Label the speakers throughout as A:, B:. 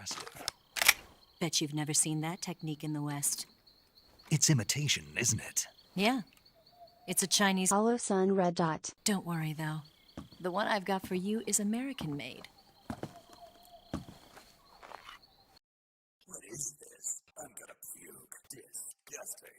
A: impressive.
B: Bet you've never seen that technique in the West.
A: It's imitation, isn't it?
B: Yeah. It's a Chinese
C: Holosun red dot.
B: Don't worry, though. The one I've got for you is American-made.
A: What is this? I'm gonna puke. Disgusting.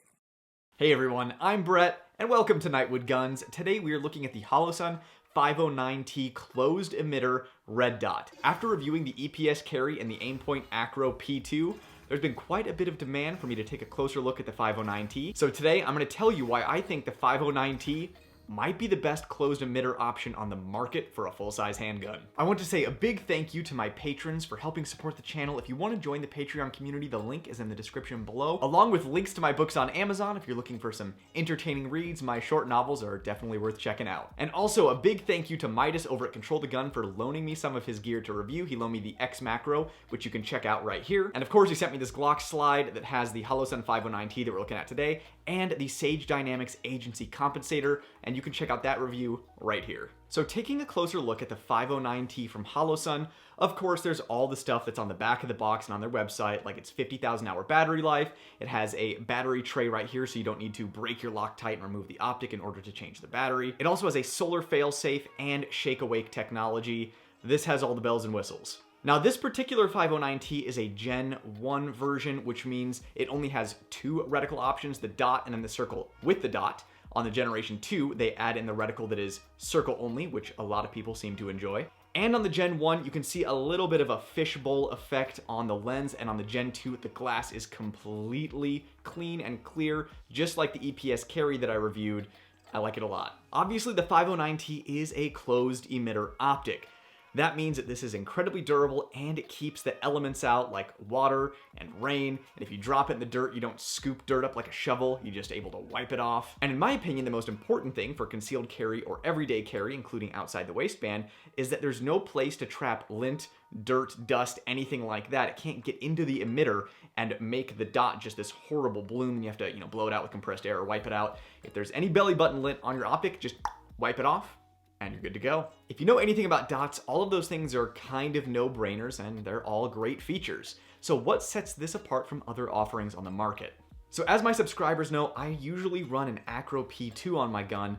D: Hey everyone, I'm Brett, and welcome to Nightwood Guns. Today we are looking at the Holosun 509T closed emitter red dot. After reviewing the EPS carry and the Aimpoint Acro P2, there's been quite a bit of demand for me to take a closer look at the 509T. So today I'm going to tell you why I think the 509T might be the best closed emitter option on the market for a full-size handgun. I want to say a big thank you to my patrons for helping support the channel. If you want to join the Patreon community, the link is in the description below, along with links to my books on Amazon. If you're looking for some entertaining reads, my short novels are definitely worth checking out. And also a big thank you to Midas over at Control the Gun for loaning me some of his gear to review. He loaned me the X Macro, which you can check out right here. And of course, he sent me this Glock slide that has the Holosun 509T that we're looking at today, and the Sage Dynamics Agency Compensator, and you can check out that review right here. So taking a closer look at the 509T from Holosun, of course there's all the stuff that's on the back of the box and on their website, like its 50,000 hour battery life. It has a battery tray right here, so you don't need to break your Loctite and remove the optic in order to change the battery. It also has a solar fail-safe and shake-awake technology. This has all the bells and whistles. Now this particular 509T is a Gen 1 version, which means it only has two reticle options, the dot and then the circle with the dot. On the Generation 2, they add in the reticle that is circle only, which a lot of people seem to enjoy. And on the Gen 1, you can see a little bit of a fishbowl effect on the lens, and on the Gen 2, the glass is completely clean and clear, just like the EPS carry that I reviewed. I like it a lot. Obviously, the 509T is a closed emitter optic. That means that this is incredibly durable and it keeps the elements out like water and rain. And if you drop it in the dirt, you don't scoop dirt up like a shovel, you're just able to wipe it off. And in my opinion, the most important thing for concealed carry or everyday carry, including outside the waistband, is that there's no place to trap lint, dirt, dust, anything like that. It can't get into the emitter and make the dot just this horrible bloom. And you have to, blow it out with compressed air or wipe it out. If there's any belly button lint on your optic, just wipe it off and you're good to go. If you know anything about dots, all of those things are kind of no-brainers and they're all great features. So what sets this apart from other offerings on the market? So as my subscribers know, I usually run an Acro P2 on my gun,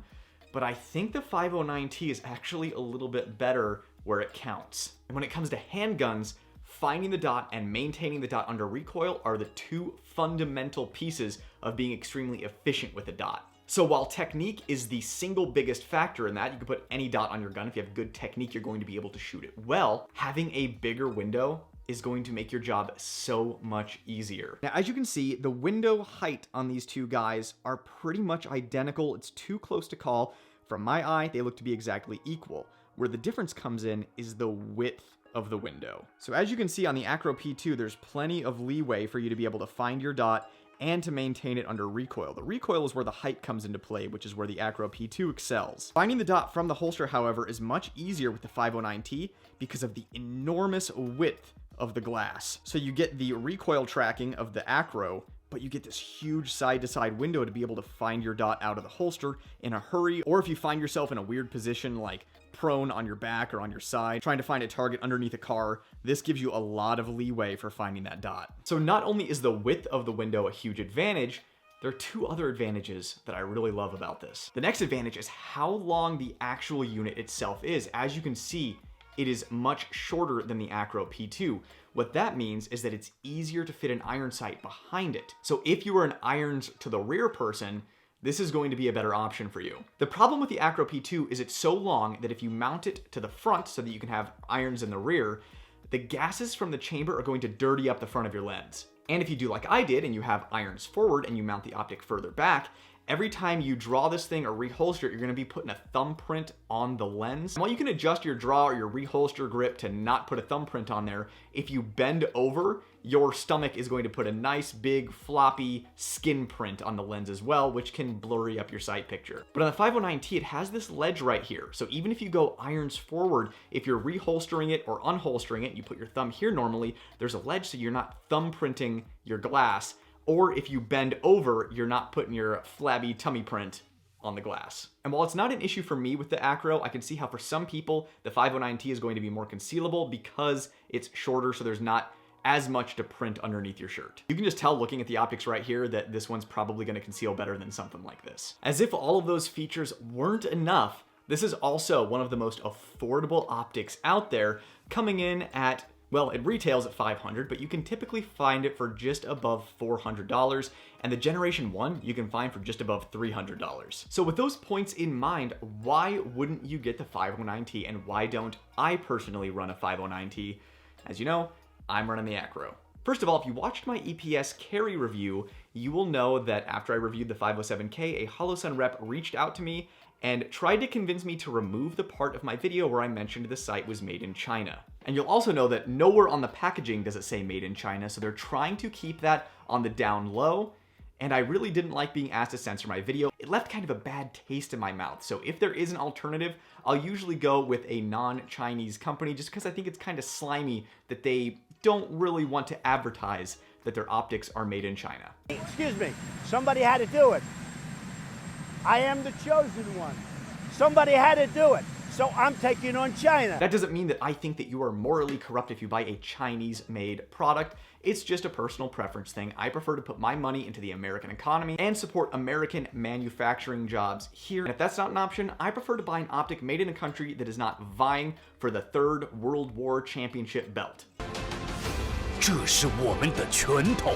D: but I think the 509T is actually a little bit better where it counts. And when it comes to handguns, finding the dot and maintaining the dot under recoil are the two fundamental pieces of being extremely efficient with a dot. So while technique is the single biggest factor in that, you can put any dot on your gun. If you have good technique, you're going to be able to shoot it well. Having a bigger window is going to make your job so much easier. Now, as you can see, the window height on these two guys are pretty much identical. It's too close to call. From my eye, they look to be exactly equal. Where the difference comes in is the width of the window. So as you can see on the Acro P2, there's plenty of leeway for you to be able to find your dot and to maintain it under recoil. The recoil is where the height comes into play, which is where the Acro P2 excels. Finding the dot from the holster, however, is much easier with the 509T because of the enormous width of the glass. So you get the recoil tracking of the Acro, but you get this huge side-to-side window to be able to find your dot out of the holster in a hurry, or if you find yourself in a weird position like prone on your back or on your side, trying to find a target underneath a car, this gives you a lot of leeway for finding that dot. So not only is the width of the window a huge advantage, there are two other advantages that I really love about this. The next advantage is how long the actual unit itself is. As you can see, it is much shorter than the Acro P2. What that means is that it's easier to fit an iron sight behind it. So if you were an irons to the rear person, this is going to be a better option for you. The problem with the Acro P2 is it's so long that if you mount it to the front so that you can have irons in the rear, the gases from the chamber are going to dirty up the front of your lens. And if you do like I did and you have irons forward and you mount the optic further back, every time you draw this thing or reholster it, you're going to be putting a thumbprint on the lens. And while you can adjust your draw or your reholster grip to not put a thumbprint on there, if you bend over, your stomach is going to put a nice big floppy skin print on the lens as well, which can blurry up your sight picture. But on the 509T, it has this ledge right here. So even if you go irons forward, if you're reholstering it or unholstering it, you put your thumb here normally, there's a ledge so you're not thumbprinting your glass. Or if you bend over, you're not putting your flabby tummy print on the glass. And while it's not an issue for me with the Acro, I can see how for some people, the 509T is going to be more concealable because it's shorter, so there's not as much to print underneath your shirt. You can just tell looking at the optics right here that this one's probably going to conceal better than something like this. As if all of those features weren't enough, this is also one of the most affordable optics out there, coming in at, well, it retails at $500, but you can typically find it for just above $400, and the Generation 1 you can find for just above $300. So with those points in mind, why wouldn't you get the 509T, and why don't I personally run a 509T? As you know, I'm running the Acro. First of all, if you watched my EPS carry review, you will know that after I reviewed the 507K, a Holosun rep reached out to me and tried to convince me to remove the part of my video where I mentioned the site was made in China. And you'll also know that nowhere on the packaging does it say made in China, so they're trying to keep that on the down low, and I really didn't like being asked to censor my video. It left kind of a bad taste in my mouth, so if there is an alternative, I'll usually go with a non-Chinese company just because I think it's kind of slimy that they don't really want to advertise that their optics are made in China.
C: Excuse me, somebody had to do it. I am the chosen one. Somebody had to do it, so I'm taking on China.
D: That doesn't mean that I think that you are morally corrupt if you buy a Chinese-made product. It's just a personal preference thing. I prefer to put my money into the American economy and support American manufacturing jobs here. And if that's not an option, I prefer to buy an optic made in a country that is not vying for the Third World War Championship belt.
A: 这是我们的拳头，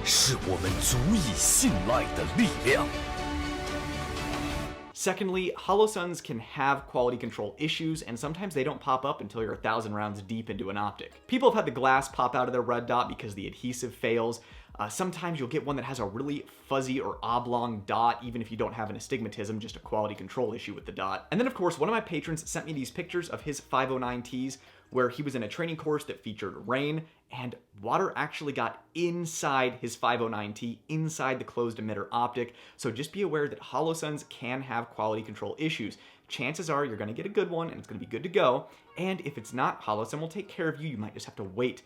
A: 是我们足以信赖的力量。
D: Secondly, Holosuns can have quality control issues, and sometimes they don't pop up until you're 1,000 rounds deep into an optic. People have had the glass pop out of their red dot because the adhesive fails. Sometimes you'll get one that has a really fuzzy or oblong dot, even if you don't have an astigmatism, just a quality control issue with the dot. And then of course, one of my patrons sent me these pictures of his 509Ts where he was in a training course that featured rain, and water actually got inside his 509T, inside the closed emitter optic. So just be aware that Holosuns can have quality control issues. Chances are you're gonna get a good one and it's gonna be good to go. And if it's not, Holosun will take care of you. You might just have to wait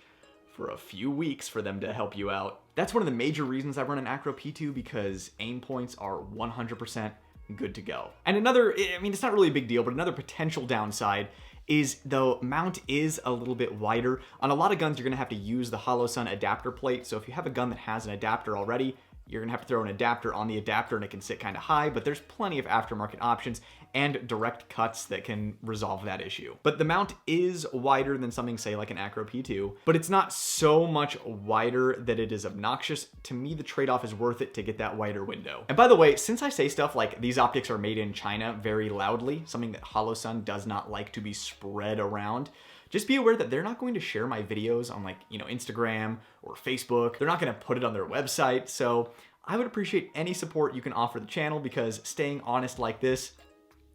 D: for a few weeks for them to help you out. That's one of the major reasons I run an Acro P2, because aim points are 100% good to go. And another, I mean, it's not really a big deal, but another potential downside is the mount is a little bit wider. On a lot of guns, you're gonna have to use the Holosun adapter plate. So if you have a gun that has an adapter already, you're gonna have to throw an adapter on the adapter and it can sit kind of high, but there's plenty of aftermarket options and direct cuts that can resolve that issue. But the mount is wider than something, say, like an Acro P2, but it's not so much wider that it is obnoxious. To me, the trade-off is worth it to get that wider window. And by the way, since I say stuff like these optics are made in China very loudly, something that Holosun does not like to be spread around, just be aware that they're not going to share my videos on, like, Instagram or Facebook. They're not going to put it on their website. So I would appreciate any support you can offer the channel, because staying honest like this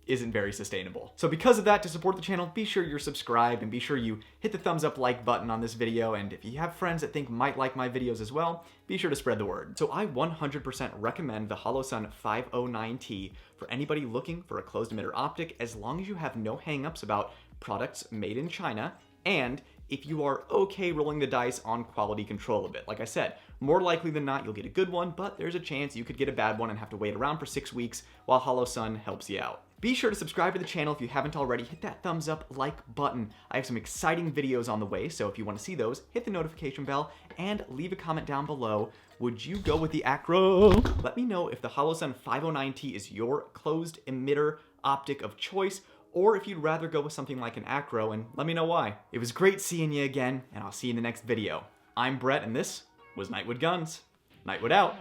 D: isn't very sustainable. So because of that, to support the channel, be sure you're subscribed and be sure you hit the thumbs up like button on this video. And if you have friends that think might like my videos as well, be sure to spread the word. So I 100% recommend the Holosun 509T for anybody looking for a closed emitter optic, as long as you have no hangups about products made in China, and if you are okay rolling the dice on quality control a bit. Like I said, more likely than not, you'll get a good one, but there's a chance you could get a bad one and have to wait around for 6 weeks while Holosun helps you out. Be sure to subscribe to the channel if you haven't already. Hit that thumbs up, like button. I have some exciting videos on the way, so if you want to see those, hit the notification bell and leave a comment down below. Would you go with the Acro? Let me know if the Holosun 509T is your closed emitter optic of choice, or if you'd rather go with something like an Acro, and let me know why. It was great seeing you again, and I'll see you in the next video. I'm Brett, and this was Nightwood Guns. Nightwood out.